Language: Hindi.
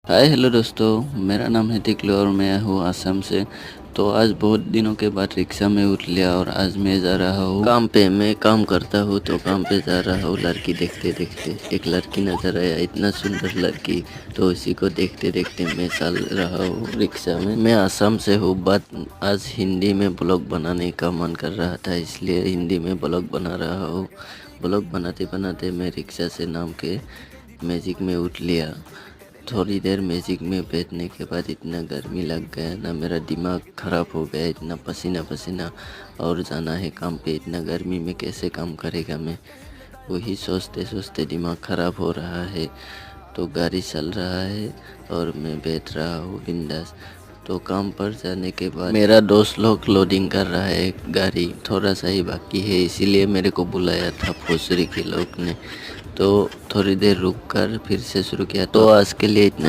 हाय हेलो दोस्तों, मेरा नाम है तिकलू और मैं हूँ असम से। तो आज बहुत दिनों के बाद रिक्शा में उठ लिया और आज मैं जा रहा हूँ काम पे। मैं काम करता हूँ तो काम पे जा रहा हूँ। लड़की देखते देखते एक लड़की नज़र आया, इतना सुंदर लड़की। तो उसी को देखते देखते मैं चल रहा हूँ रिक्शा में। मैं असम से हूँ, बट आज हिंदी में ब्लॉग बनाने का मन कर रहा था, इसलिए हिंदी में ब्लॉग बना रहा हूँ। ब्लॉग बनाते बनाते मैं रिक्शा से नाम के मैजिक में उठ लिया। थोड़ी देर मैजिक में बैठने के बाद इतना गर्मी लग गया ना, मेरा दिमाग ख़राब हो गया। इतना पसीना पसीना और जाना है काम पे, इतना गर्मी में कैसे काम करेगा मैं, वही सोचते सोचते दिमाग ख़राब हो रहा है। तो गाड़ी चल रहा है और मैं बैठ रहा हूँ बिंदास। तो काम पर जाने के बाद मेरा दोस्त लोग लोडिंग कर रहा है गाड़ी, थोड़ा सा ही बाकी है, इसीलिए मेरे को बुलाया था भोसरी के लोग ने। तो थोड़ी देर रुक कर फिर से शुरू किया। तो आज के लिए इतना ही।